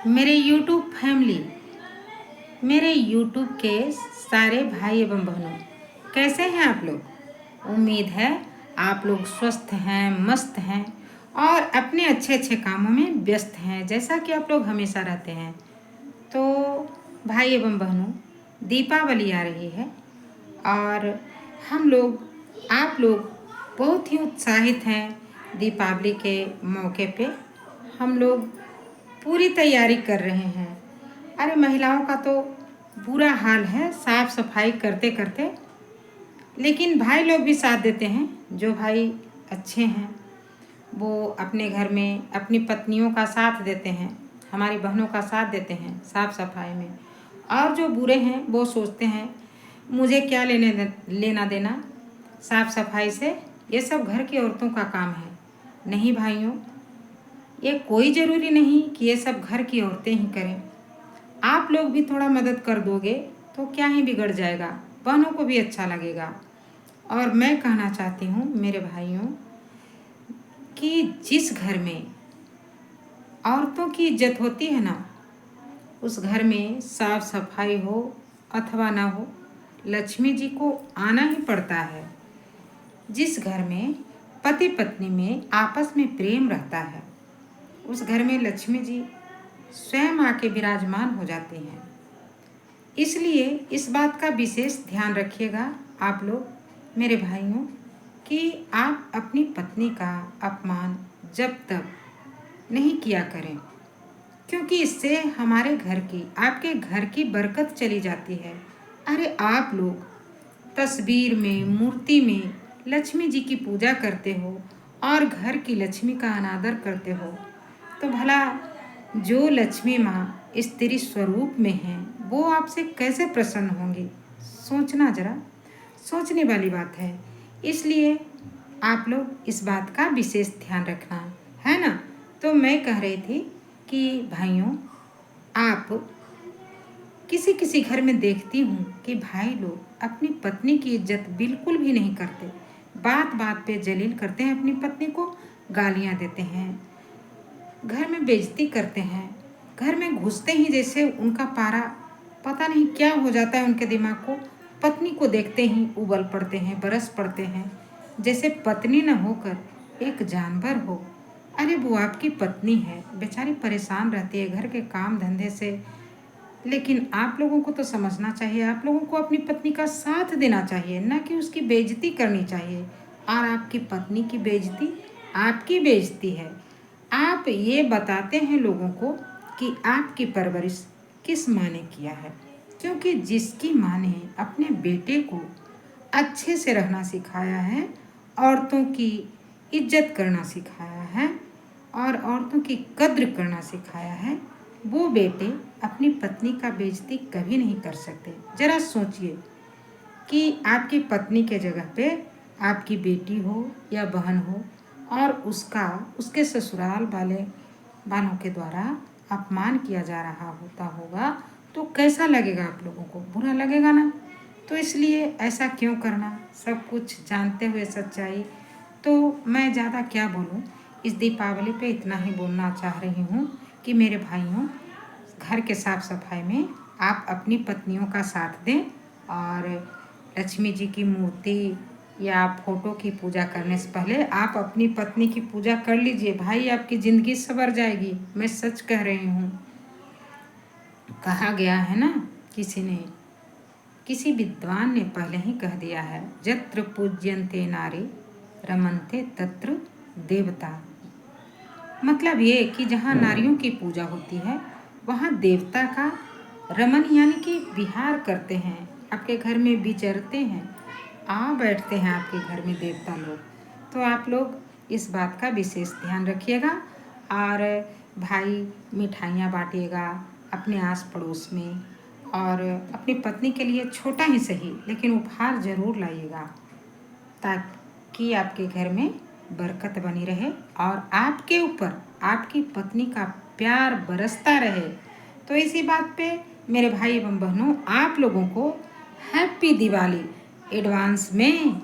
मेरे YouTube family, मेरे YouTube के सारे भाई एवं बहनों, कैसे हैं आप लोग। उम्मीद है आप लोग स्वस्थ हैं, मस्त हैं और अपने अच्छे अच्छे कामों में व्यस्त हैं, जैसा कि आप लोग हमेशा रहते हैं। तो भाई एवं बहनों, दीपावली आ रही है और हम लोग, आप लोग बहुत ही उत्साहित हैं। दीपावली के मौके पे हम लोग पूरी तैयारी कर रहे हैं। अरे महिलाओं का तो बुरा हाल है साफ सफाई करते करते, लेकिन भाई लोग भी साथ देते हैं। जो भाई अच्छे हैं वो अपने घर में अपनी पत्नियों का साथ देते हैं, हमारी बहनों का साथ देते हैं साफ सफाई में। और जो बुरे हैं वो सोचते हैं मुझे क्या लेना देना साफ सफाई से, ये सब घर की औरतों का काम है। नहीं भाइयों, ये कोई ज़रूरी नहीं कि ये सब घर की औरतें ही करें। आप लोग भी थोड़ा मदद कर दोगे तो क्या ही बिगड़ जाएगा, बहनों को भी अच्छा लगेगा। और मैं कहना चाहती हूँ मेरे भाइयों कि जिस घर में औरतों की इज्जत होती है ना, उस घर में साफ सफाई हो अथवा ना हो, लक्ष्मी जी को आना ही पड़ता है। जिस घर में पति पत्नी में आपस में प्रेम रहता है, उस घर में लक्ष्मी जी स्वयं आके विराजमान हो जाती हैं। इसलिए इस बात का विशेष ध्यान रखिएगा आप लोग मेरे भाइयों कि आप अपनी पत्नी का अपमान जब तक नहीं किया करें, क्योंकि इससे हमारे घर की, आपके घर की बरकत चली जाती है। अरे आप लोग तस्वीर में, मूर्ति में लक्ष्मी जी की पूजा करते हो और घर की लक्ष्मी का अनादर करते हो, तो भला जो लक्ष्मी माँ स्त्री स्वरूप में हैं वो आपसे कैसे प्रसन्न होंगी। सोचना जरा, सोचने वाली बात है। इसलिए आप लोग इस बात का विशेष ध्यान रखना है ना। तो मैं कह रही थी कि भाइयों, आप किसी किसी घर में देखती हूँ कि भाई लोग अपनी पत्नी की इज्जत बिल्कुल भी नहीं करते, बात बात पे जलील करते हैं अपनी पत्नी को, गालियाँ देते हैं, घर में बेइज्जती करते हैं। घर में घुसते ही जैसे उनका पारा पता नहीं क्या हो जाता है उनके दिमाग को, पत्नी को देखते ही उबल पड़ते हैं, बरस पड़ते हैं, जैसे पत्नी न होकर एक जानवर हो। अरे वो आपकी पत्नी है, बेचारी परेशान रहती है घर के काम धंधे से, लेकिन आप लोगों को तो समझना चाहिए, आप लोगों को अपनी पत्नी का साथ देना चाहिए, ना कि उसकी बेइज्जती करनी चाहिए। और आपकी पत्नी की बेइज्जती आपकी बेइज्जती है। आप ये बताते हैं लोगों को कि आपकी परवरिश किस माँ ने किया है, क्योंकि जिसकी माँ ने अपने बेटे को अच्छे से रहना सिखाया है, औरतों की इज्जत करना सिखाया है और औरतों की कद्र करना सिखाया है, वो बेटे अपनी पत्नी का बेइज्जती कभी नहीं कर सकते। ज़रा सोचिए कि आपकी पत्नी के जगह पे आपकी बेटी हो या बहन हो और उसका उसके ससुराल वालों के द्वारा अपमान किया जा रहा होता होगा, तो कैसा लगेगा आप लोगों को, बुरा लगेगा ना। तो इसलिए ऐसा क्यों करना, सब कुछ जानते हुए सच्चाई। तो मैं ज़्यादा क्या बोलूँ, इस दीपावली पे इतना ही बोलना चाह रही हूँ कि मेरे भाइयों, घर के साफ सफाई में आप अपनी पत्नियों का साथ दें और लक्ष्मी जी की मूर्ति या फोटो की पूजा करने से पहले आप अपनी पत्नी की पूजा कर लीजिए। भाई आपकी ज़िंदगी संवर जाएगी, मैं सच कह रही हूँ। कहा गया है ना, किसी विद्वान ने पहले ही कह दिया है, जत्र पूज्यन्ते नारी रमन्ते तत्र देवता। मतलब ये कि जहाँ नारियों की पूजा होती है वहाँ देवता का रमन यानी कि विहार करते हैं, आपके घर में विचरते हैं, आ बैठते हैं आपके घर में देवता लोग। तो आप लोग इस बात का विशेष ध्यान रखिएगा और भाई मिठाइयाँ बांटिएगा अपने आस पड़ोस में, और अपनी पत्नी के लिए छोटा ही सही लेकिन उपहार ज़रूर लाइएगा, ताकि आपके घर में बरकत बनी रहे और आपके ऊपर आपकी पत्नी का प्यार बरसता रहे। तो इसी बात पे मेरे भाई एवं बहनों, आप लोगों को हैप्पी दिवाली एडवांस में।